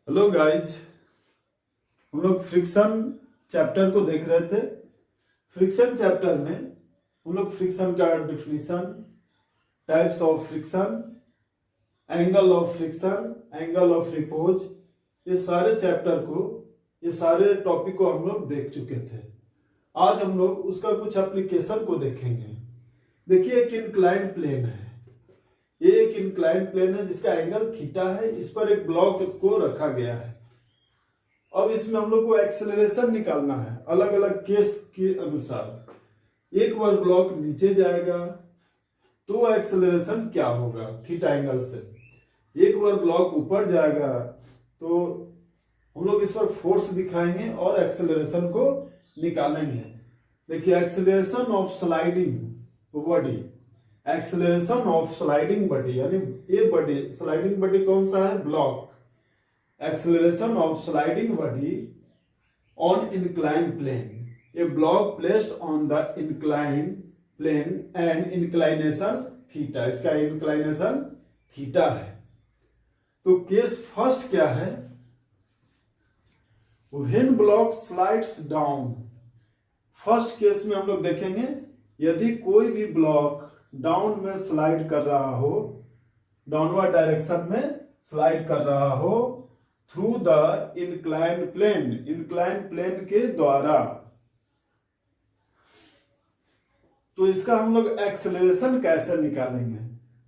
Hello guys. हम लोग friction chapter को देख रहे थे। फ्रिक्शन चैप्टर में हम लोग फ्रिक्शन का definition, types of friction, angle of friction, angle of repose, ये सारे चैप्टर को, ये सारे टॉपिक को हम लोग देख चुके थे। आज हम लोग उसका कुछ एप्लीकेशन को देखेंगे। देखिए, एक इंक्लाइन प्लेन है। ये एक इंक्लाइन प्लेन है जिसका एंगल थीटा है। इस पर एक ब्लॉक को रखा गया है। अब इसमें हम लोग को एक्सेलरेशन निकालना है अलग अलग केस के अनुसार। एक बार ब्लॉक नीचे जाएगा तो एक्सेलरेशन क्या होगा थीटा एंगल से। एक बार ब्लॉक ऊपर जाएगा तो हम लोग इस पर फोर्स दिखाएंगे और एक्सेलरेशन को निकालेंगे। देखिए, acceleration of sliding body, acceleration of sliding body, यानी ये बॉडी, स्लाइडिंग बॉडी कौन सा है? Block. Acceleration of sliding body on inclined plane. A block placed on the inclined plane and inclination theta. इसका inclination theta है। तो case first क्या है? When block slides down. First case में हम लोग देखेंगे, यदि कोई भी ब्लॉक डाउन में स्लाइड कर रहा हो, डाउनवर्ड डायरेक्शन में स्लाइड कर रहा हो through the incline plane, incline plane के द्वारा, तो इसका हम लोग एक्सेलरेशन कैसे निकालेंगे?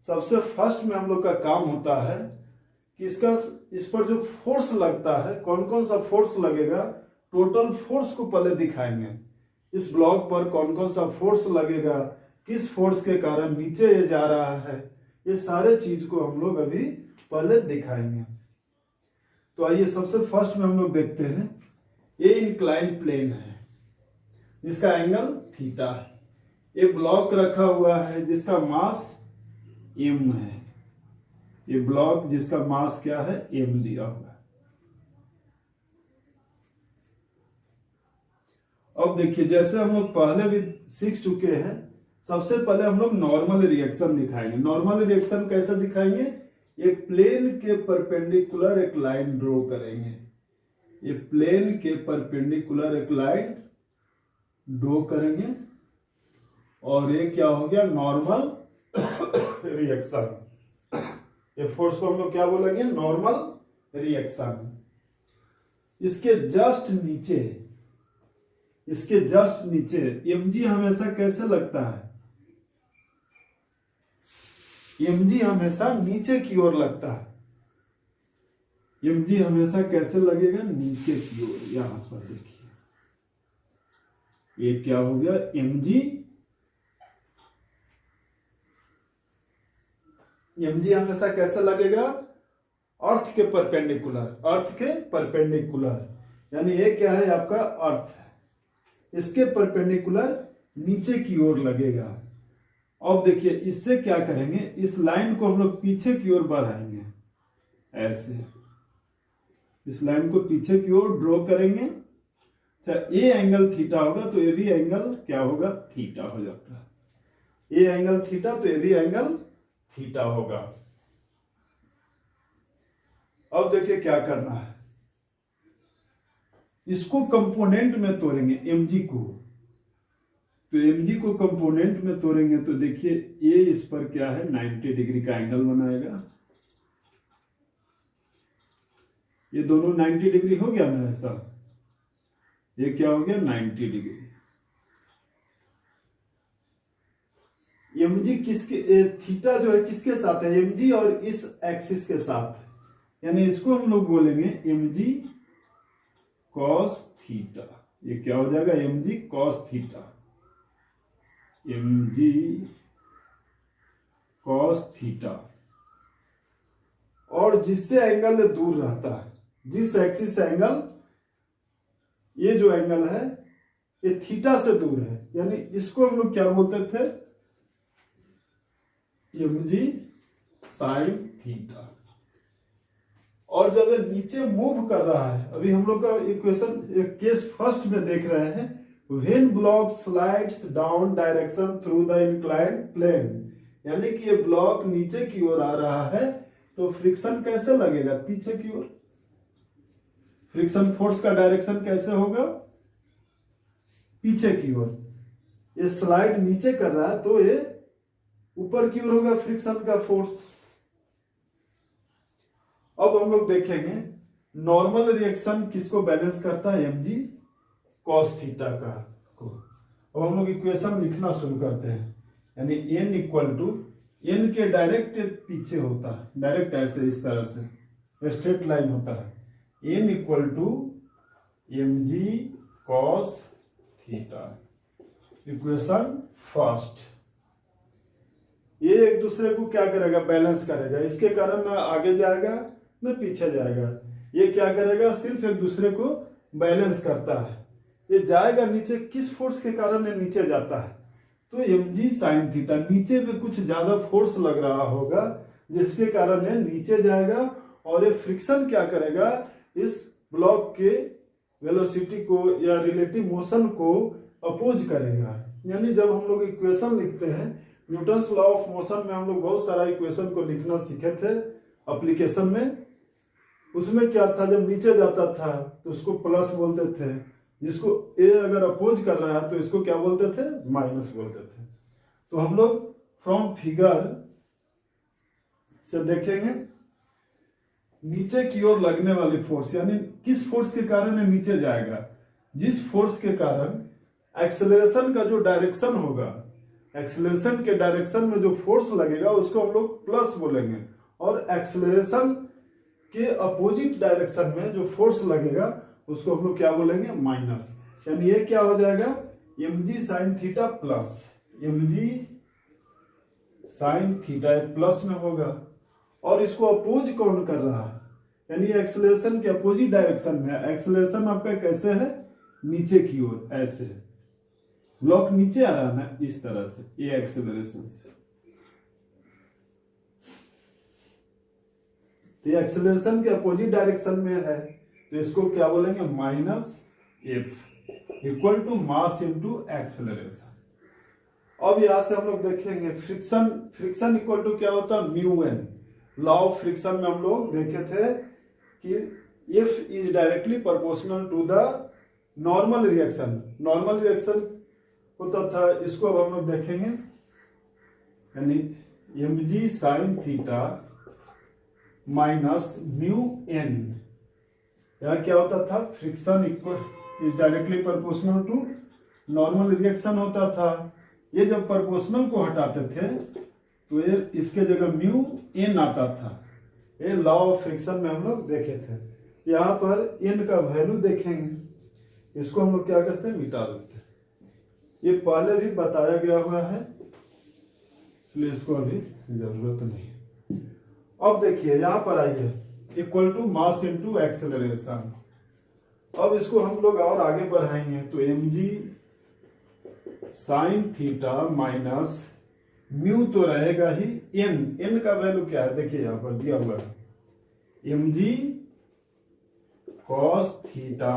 सबसे फर्स्ट में हम लोग का काम होता है कि इस पर जो फोर्स लगता है, कौन कौन सा फोर्स लगेगा, टोटल फोर्स को पहले दिखाएंगे। इस ब्लॉक पर कौन कौन सा फोर्स लगेगा, किस फोर्स के कारण नीचे ये जा रहा है, ये सारे चीज को हम लोग अभी पहले दिखाएंगे। तो आइए सबसे फर्स्ट में हम लोग देखते हैं, ये इंक्लाइन प्लेन है जिसका एंगल थीटा है। ये ब्लॉक रखा हुआ है जिसका मास m है। ये ब्लॉक जिसका मास क्या है? m दिया हुआ है। अब देखिए, जैसे हम लोग पहले भी सीख चुके हैं, सबसे पहले हम लोग नॉर्मल रिएक्शन दिखाएंगे। नॉर्मल रिएक्शन कैसे दिखाएंगे? ये प्लेन के परपेंडिकुलर एक लाइन ड्रॉ करेंगे। ये प्लेन के परपेंडिकुलर एक लाइन ड्रॉ करेंगे और ये क्या हो गया? Normal reaction. ये फोर्स को हम लोग क्या बोलेंगे? Normal reaction. इसके जस्ट नीचे, इसके जस्ट नीचे mg हमेशा कैसे लगता है? mg हमेशा नीचे की ओर लगता है। mg हमेशा कैसे लगेगा? नीचे की ओर। यहां पर देखिए, ये क्या हो गया? mg हमेशा कैसे लगेगा? अर्थ के परपेंडिकुलर, अर्थ के परपेंडिकुलर। यानी ये क्या है? आपका अर्थ है, इसके परपेंडिकुलर नीचे की ओर लगेगा। अब देखिए, इससे क्या करेंगे? इस लाइन को हम लोग पीछे की ओर बढ़ाएंगे, ऐसे इस लाइन को पीछे की ओर ड्रॉ करेंगे। अच्छा, ये एंगल थीटा होगा तो ये भी एंगल क्या होगा? थीटा हो जाता है। ये एंगल थीटा तो ये भी एंगल थीटा होगा। अब देखिए क्या करना है, इसको कंपोनेंट में तोड़ेंगे mg को। तो mg को कंपोनेंट में तोड़ेंगे तो देखिए, ये इस पर क्या है? 90 डिग्री का एंगल बनाएगा। ये दोनों 90 डिग्री हो गया ना ऐसा। ये क्या हो गया? 90 डिग्री। mg किसके, थीटा जो है किसके साथ है? mg और इस एक्सिस के साथ। यानी इसको हम लोग बोलेंगे mg cos थीटा। ये क्या हो जाएगा? mg cos theta, mg cos theta. और जिससे एंगल दूर रहता है, जिस एक्सिस से एंगल, ये जो एंगल है ये थीटा से दूर है, यानी इसको हम लोग क्या बोलते थे? mg sin theta. और जब ये नीचे मूव कर रहा है, अभी हम लोग का इक्वेशन केस फर्स्ट में देख रहे हैं, when block slides down direction through the inclined plane, यानी कि ये ब्लॉक नीचे की ओर आ रहा है तो फ्रिक्शन कैसे लगेगा? पीछे की ओर। फ्रिक्शन फोर्स का डायरेक्शन कैसे होगा, पीछे की ओर। ये स्लाइड नीचे कर रहा है तो ये ऊपर की ओर होगा फ्रिक्शन का फोर्स। अब हम लोग देखेंगे नॉर्मल रिएक्शन किसको बैलेंस करता है, mg cos थीटा का को। अब हम लोग इक्वेशन लिखना शुरू करते हैं, यानी n इक्वल टू, n के डायरेक्ट पीछे होता है, डायरेक्ट ऐसे इस तरह से स्ट्रेट लाइन होता है, n equal to mg cos theta. Equation first, ये एक दूसरे को क्या करेगा, बैलेंस करेगा। इसके कारण ना आगे जाएगा ना पीछे जाएगा। ये क्या करेगा, सिर्फ एक दूसरे को बैलेंस करता है। ये जाएगा नीचे, किस फोर्स के कारण ये नीचे जाता है, तो mg sin थीटा, नीचे में कुछ ज्यादा फोर्स लग रहा होगा जिसके कारण ये नीचे जाएगा। और ये फ्रिक्शन क्या करेगा, इस ब्लॉक के वेलोसिटी को या रिलेटिव मोशन को अपोज करेगा। यानी जब हम लोग इक्वेशन लिखते हैं, न्यूटन्स लॉ ऑफ मोशन में हम लोग बहुत सारा इक्वेशन को लिखना सीखे थे एप्लीकेशन में। उसमें क्या था, जब नीचे जाता था तो उसको प्लस बोलते थे, जिसको ए अगर अपोज कर रहा है तो इसको क्या बोलते थे, माइनस बोलते थे। तो हम लोग फ्रॉम फिगर से देखेंगे नीचे की ओर लगने वाली फोर्स, यानी किस फोर्स के कारण ये नीचे जाएगा, जिस फोर्स के कारण एक्सेलरेशन का जो डायरेक्शन होगा, एक्सेलरेशन के डायरेक्शन में जो फोर्स लगेगा उसको हम लोग प्लस बोलेंगे, और एक्सेलरेशन के अपोजिट डायरेक्शन में जो फोर्स लगेगा उसको हम लोग क्या बोलेंगे, माइनस। यानी ये क्या हो जाएगा, mg sin theta plus, mg sin theta plus में होगा। और इसको अपोज कौन कर रहा है, यानी एक्सेलरेशन के अपोजिट डायरेक्शन में। एक्सेलरेशन आपका कैसे है, नीचे की ओर, ऐसे ब्लॉक नीचे आ रहा है ना, इस तरह से, ये एक्सेलरेशन से। ये एक्सेलरेशन के अपोजिट डायरेक्शन में है तो इसको क्या बोलेंगे, minus F equal to mass into acceleration. अब यहां से हम लोग देखेंगे फ्रिक्शन इक्वल टू क्या होता है, mu N. Law of friction में हम लोग देखे थे कि F is directly proportional to the normal reaction. Normal reaction होता था, इसको अब हम लोग देखेंगे, यानी mg sin theta minus mu N. यहां क्या होता था, friction equal is directly proportional to normal reaction होता था। ये जब प्रोपोर्शनल को हटाते थे तो ये इसके जगह म्यू एन आता था। ये लॉ ऑफ फ्रिक्शन में हम लोग देखे थे। यहाँ पर एन का वैल्यू देखेंगे, इसको हम लोग क्या करते हैं, मिटा देते हैं। ये पहले भी बताया गया हुआ है, इसलिए इसको अभी जरूरत नहीं। अब देखिए यहां पर आइए, equal to mass into acceleration. अब इसको हम लोग और आगे बढ़ाएंगे तो mg sin theta minus mu तो रहेगा ही, n का वैल्यू क्या है, देखिए यहां पर दिया हुआ है, mg cos theta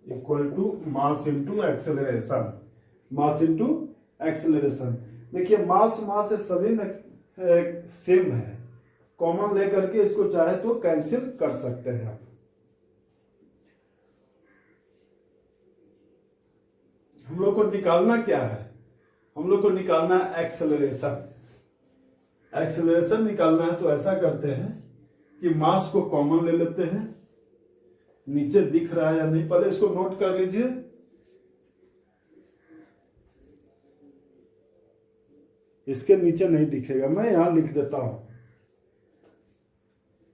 equal to mass into acceleration. Mass into acceleration, देखिए मास मास सभी में सेम है, कॉमन लेकर के इसको चाहे तो कैंसिल कर सकते हैं आप। हम लोग को निकालना क्या है, हम लोग को निकालना है एक्सेलरेशन। एक्सेलरेशन निकालना है तो ऐसा करते हैं कि मास को कॉमन ले लेते हैं, नीचे दिख रहा है या नहीं, पहले इसको नोट कर लीजिए। इसके नीचे नहीं दिखेगा, मैं यहां लिख देता हूं,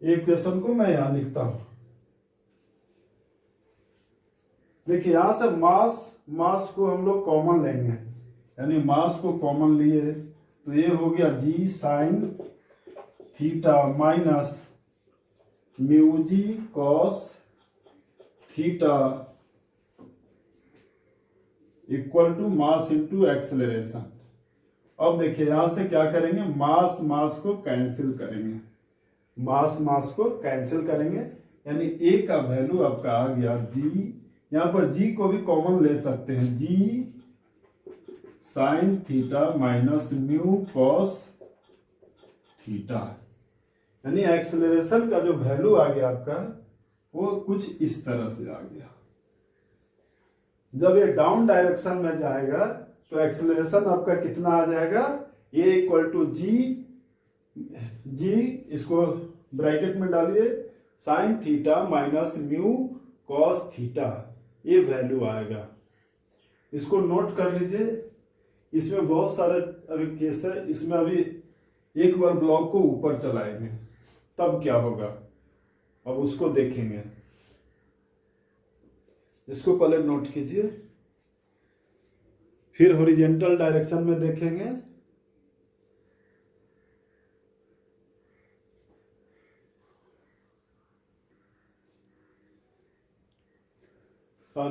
इक्वेशन को मैं यहां लिखता हूं। देखिए यहां से मास को हम लोग कॉमन लेंगे, यानी मास को कॉमन लिए तो ये हो गया g sine theta minus mu g cos theta equal to mass into acceleration. अब देखिए यहां से क्या करेंगे, मास को कैंसिल करेंगे, मास को कैंसिल करेंगे, यानी a का वैल्यू आपका आ गया g। यहां पर g को भी कॉमन ले सकते हैं, g sine theta minus mu cos theta, यानी एक्सेलरेशन का जो वैल्यू आ गया आपका वो कुछ इस तरह से आ गया। जब ये डाउन डायरेक्शन में जाएगा तो एक्सेलरेशन आपका कितना आ जाएगा, ए इक्वल टू जी, इसको ब्रैकेट में डालिए, sign theta minus mu cos theta, ये वैल्यू आएगा। इसको नोट कर लीजिए। इसमें बहुत सारे अभी केस है, इसमें अभी एक बार ब्लॉक को ऊपर चलाएंगे तब क्या होगा, अब उसको देखेंगे। इसको पहले नोट कीजिए, फिर हॉरिजॉन्टल डायरेक्शन में देखेंगे।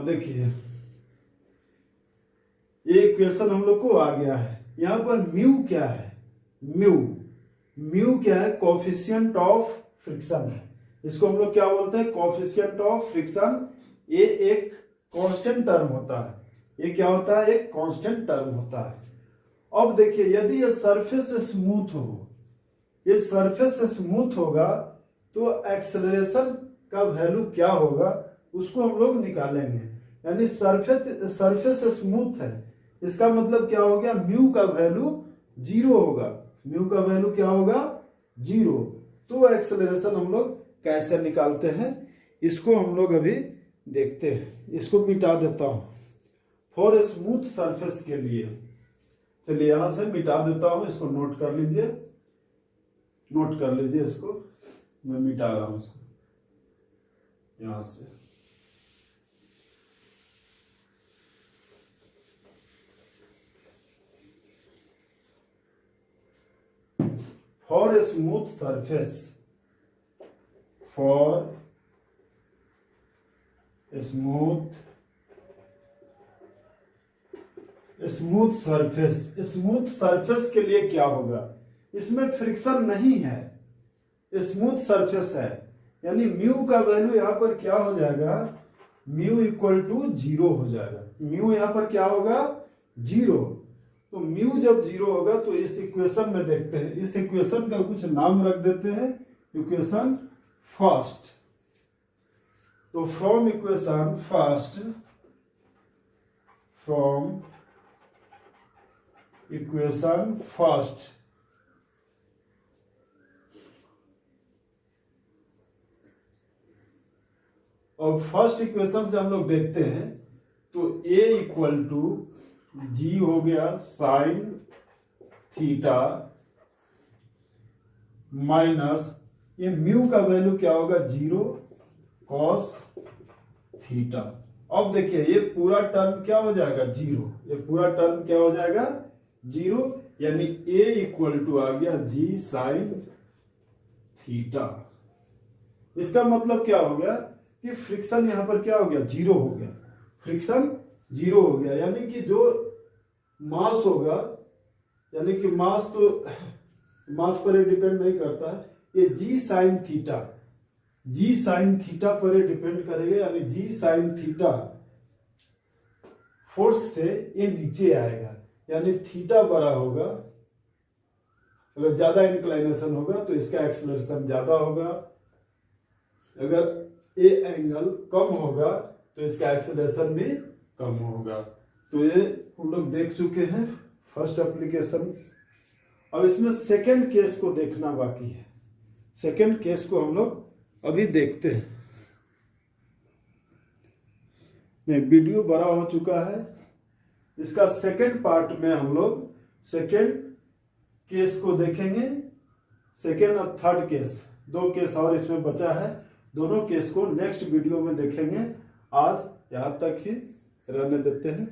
देखिए ये इक्वेशन हम लोग को आ गया है। यहां पर म्यू क्या है, म्यू क्या है, कोफिशिएंट ऑफ फ्रिक्शन है। इसको हम लोग क्या बोलते हैं, कोफिशिएंट ऑफ फ्रिक्शन। ये एक कांस्टेंट टर्म होता है, ये क्या होता है, एक कांस्टेंट टर्म होता है। अब देखिए यदि ये सरफेस स्मूथ हो, ये सरफेस स्मूथ होगा तो एक्सेलरेशन का वैल्यू क्या होगा उसको हम लोग निकालेंगे। यानी सरफेस स्मूथ है, इसका मतलब क्या हो गया, म्यू का वैल्यू 0 होगा, म्यू का वैल्यू क्या होगा, 0। तो एक्सेलरेशन हम लोग कैसे निकालते हैं इसको हम लोग अभी देखते हैं। इसको मिटा देता हूं फॉर स्मूथ सरफेस के लिए। चलिए यहां से मिटा देता हूं, इसको नोट कर लीजिए, नोट कर लीजिए, इसको मैं मिटा रहा हूं इसको यहां से। For smooth surface, for smooth surface के लिए क्या होगा, इसमें फ्रिक्शन नहीं है, स्मूथ सरफेस है, यानी म्यू का वैल्यू यहां पर क्या हो जाएगा, म्यू इक्वल टू 0 हो जाएगा। म्यू यहां पर क्या होगा, 0। तो म्यू जब 0 होगा तो इस इक्वेशन में देखते हैं, इस इक्वेशन का कुछ नाम रख देते हैं, इक्वेशन फर्स्ट। तो from equation first, from equation first और फर्स्ट इक्वेशन से हम लोग देखते हैं तो a इक्वल टू जी हो गया साइन थीटा माइनस ये म्यू का वैल्यू क्या होगा, 0 कॉस थीटा। अब देखिए ये पूरा टर्म क्या हो जाएगा, 0, ये पूरा टर्म क्या हो जाएगा, 0, यानी a इक्वल टू आ गया जी साइन थीटा। इसका मतलब क्या हो गया कि फ्रिक्शन यहां पर क्या हो गया, 0 हो गया, फ्रिक्शन 0 हो गया। यानी कि जो मास होगा, यानी कि मास तो मास पर डिपेंड नहीं करता है, ये जी साइन थीटा पर डिपेंड करेगा। यानी जी साइन थीटा फोर्स से ये नीचे आएगा, यानी थीटा बड़ा होगा, अगर ज्यादा इंक्लाइनेशन होगा तो इसका एक्सेलरेशन ज्यादा होगा, अगर ए एंगल कम होगा तो इसका एक्सेलरेशन भी कम होगा। तो ये हम लोग देख चुके हैं फर्स्ट एप्लीकेशन। अब इसमें सेकंड केस को देखना बाकी है, सेकंड केस को हम लोग अभी देखते हैं। वीडियो बड़ा हो चुका है, इसका सेकंड पार्ट में हम लोग सेकंड केस को देखेंगे। सेकंड और थर्ड केस, 2 केस और इसमें बचा है, दोनों केस को नेक्स्ट वीडियो में देखेंगे। आज यहां तक ही रहने देते हैं।